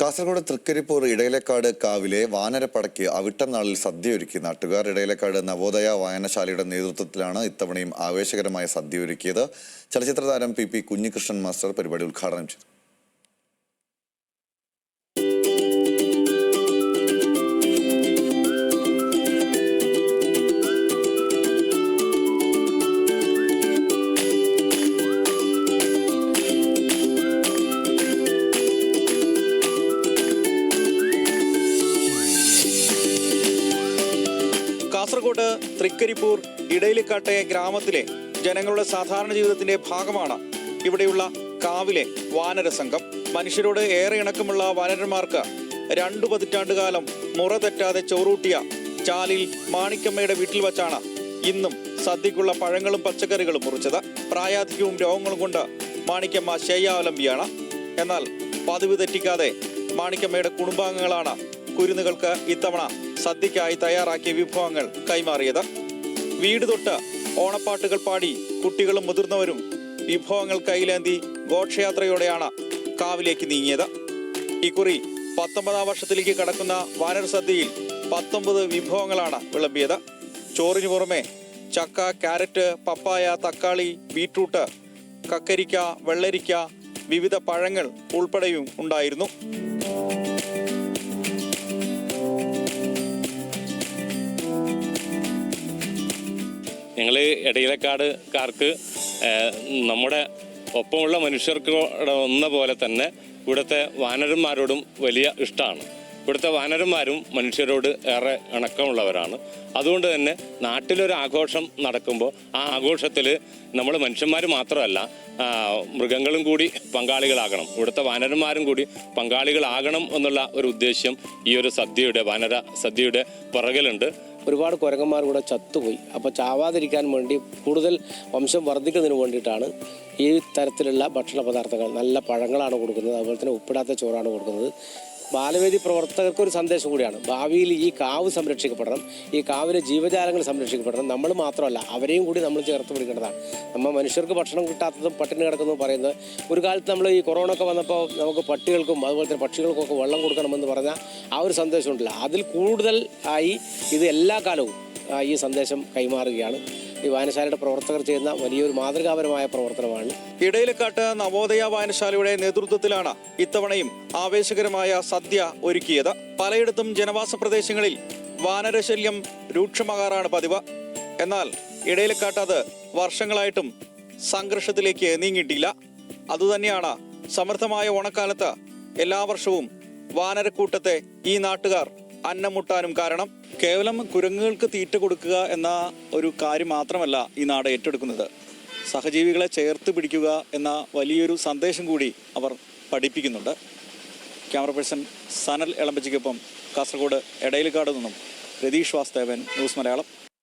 കാസർഗോഡ് തൃക്കരിപ്പൂർ ഇടയിലക്കാട് കാവിലെ വാനരപ്പടയ്ക്ക് അവിട്ടനാളിൽ സദ്യയൊരുക്കി നാട്ടുകാർ. ഇടയിലക്കാട് നവോദയ വായനശാലയുടെ നേതൃത്വത്തിലാണ് ഇത്തവണയും ആവേശകരമായ സദ്യയൊരുക്കിയത്. ചലച്ചിത്ര താരം പി കുഞ്ഞികൃഷ്ണൻ മാസ്റ്റർ പരിപാടി ഉദ്ഘാടനം ചെയ്തു. കാസർഗോഡ് തൃക്കരിപ്പൂർ ഇടയിലക്കാട്ടെ ഗ്രാമത്തിലെ ജനങ്ങളുടെ സാധാരണ ജീവിതത്തിന്റെ ഭാഗമാണ് ഇവിടെയുള്ള കാവിലെ വാനര സംഘം. മനുഷ്യരോട് ഏറെ ഇണക്കമുള്ള വാനരന്മാർക്ക് 2 പതിറ്റാണ്ടുകാലം മുറ തെറ്റാതെ ചോറൂട്ടിയ ചാലിൽ മാണിക്കമ്മയുടെ വീട്ടിൽ വച്ചാണ് ഇന്നും സദ്യക്കുള്ള പഴങ്ങളും പച്ചക്കറികളും മുറിച്ചത്. പ്രായാധിക്യവും രോഗങ്ങളും കൊണ്ട് മാണിക്കമ്മ ശയ്യാവലംബിയാണ്. എന്നാൽ പതിവ് തെറ്റിക്കാതെ മാണിക്കമ്മയുടെ കുടുംബാംഗങ്ങളാണ് കുരുന്നുകൾക്ക് ഇത്തവണ സദ്യക്കായി തയ്യാറാക്കിയ വിഭവങ്ങൾ കൈമാറിയത്. വീട് തൊട്ട് ഓണപ്പാട്ടുകൾ പാടി കുട്ടികളും മുതിർന്നവരും വിഭവങ്ങൾ കൈലേന്തി ഘോഷയാത്രയോടെയാണ് കാവിലേക്ക് നീങ്ങിയത്. ഇക്കുറി 19ാം വർഷത്തിലേക്ക് കടക്കുന്ന വാനര സദ്യയിൽ 19 വിഭവങ്ങളാണ് വിളമ്പിയത്. ചോറിനു പുറമെ ചക്ക, ക്യാരറ്റ്, പപ്പായ, തക്കാളി, ബീട്രൂട്ട്, കക്കരിക്ക, വെള്ളരിക്ക, വിവിധ പഴങ്ങൾ ഉൾപ്പെടെയും ഉണ്ടായിരുന്നു. ഞങ്ങൾ ഇടയിലക്കാടുകാർക്ക് നമ്മുടെ ഒപ്പമുള്ള മനുഷ്യർക്ക് ഒന്ന പോലെ തന്നെ ഇവിടുത്തെ വാനരന്മാരോടും വലിയ ഇഷ്ടമാണ്. ഇവിടുത്തെ വാനരന്മാരും മനുഷ്യരോട് ഏറെ ഇണക്കമുള്ളവരാണ്. അതുകൊണ്ട് തന്നെ നാട്ടിലൊരു ആഘോഷം നടക്കുമ്പോൾ ആ ആഘോഷത്തിൽ നമ്മൾ മനുഷ്യന്മാർ മാത്രമല്ല, മൃഗങ്ങളും കൂടി പങ്കാളികളാകണം, ഇവിടുത്തെ വാനരന്മാരും കൂടി പങ്കാളികളാകണം എന്നുള്ള ഒരു ഉദ്ദേശ്യം ഈ ഒരു വാനര സദ്യയുടെ പുറകിലുണ്ട്. ഒരുപാട് കുരങ്ങന്മാർ കൂടെ ചത്തുപോയി. അപ്പോൾ ചാവാതിരിക്കാൻ വേണ്ടി കൂടുതൽ വംശം വർദ്ധിക്കുന്നതിന് വേണ്ടിയിട്ടാണ് ഈ തരത്തിലുള്ള ഭക്ഷണ പദാർത്ഥങ്ങൾ. നല്ല പഴങ്ങളാണ് കൊടുക്കുന്നത്, അതുപോലെ തന്നെ ഉപ്പിടാത്ത ചോറാണ് കൊടുക്കുന്നത്. ബാലവേദി പ്രവർത്തകർക്ക് ഒരു സന്ദേശം കൂടിയാണ്. ഭാവിയിൽ ഈ കാവ് സംരക്ഷിക്കപ്പെടണം, ഈ കാവിലെ ജീവജാലങ്ങൾ സംരക്ഷിക്കപ്പെടണം. നമ്മൾ മാത്രമല്ല, അവരെയും കൂടി നമ്മൾ ചേർത്ത് പിടിക്കേണ്ടതാണ്. നമ്മൾ മനുഷ്യർക്ക് ഭക്ഷണം കിട്ടാത്തതും പട്ടിണി കിടക്കുന്നതും പറയുന്നത്, ഒരു കാലത്ത് നമ്മൾ ഈ കൊറോണ ഒക്കെ വന്നപ്പോൾ നമുക്ക് പട്ടികൾക്കും അതുപോലെ തന്നെ പക്ഷികൾക്കും ഒക്കെ വെള്ളം കൊടുക്കണമെന്ന് പറഞ്ഞ ആ ഒരു സന്ദേശം ഉണ്ടല്ല, അതിൽ കൂടുതൽ ആയി ഇത് എല്ലാ കാലവും ഈ സന്ദേശം കൈമാറുകയാണ്. ഈ വായനശാലയുടെ പ്രവർത്തകർ ചെയ്യുന്ന വലിയൊരു മാതൃകാപരമായ പ്രവർത്തനമാണ്. ഇടയിലക്കാട്ട് നവോദയ വായനശാലയുടെ നേതൃത്വത്തിലാണ് ഇത്തവണയും ആവേശകരമായ സദ്യ ഒരുക്കിയത്. പലയിടത്തും ജനവാസ പ്രദേശങ്ങളിൽ വാനരശല്യം രൂക്ഷമാകാറാണ് പതിവ്. എന്നാൽ ഇടയിലക്കാട്ട് അത് വർഷങ്ങളായിട്ടും സംഘർഷത്തിലേക്ക് നീങ്ങിയിട്ടില്ല. അതുതന്നെയാണ് സമൃദ്ധമായ ഓണക്കാലത്ത് എല്ലാ വർഷവും വാനരക്കൂട്ടത്തെ ഈ നാട്ടുകാർ അന്നം മുട്ടാനും കാരണം. കേവലം കുരങ്ങുകൾക്ക് തീറ്റ കൊടുക്കുക എന്ന ഒരു കാര്യം മാത്രമല്ല ഈ നാട് ഏറ്റെടുക്കുന്നത്. സഹജീവികളെ ചേർത്ത് പിടിക്കുക എന്ന വലിയൊരു സന്ദേശം കൂടി അവർ പഠിപ്പിക്കുന്നുണ്ട്. ക്യാമറ പേഴ്സൺ സനൽ എളമ്പച്ചിക്കൊപ്പം കാസർഗോഡ് ഇടയിലക്കാട് നിന്നും രതീഷ് വാസ്തവൻ, ന്യൂസ് മലയാളം.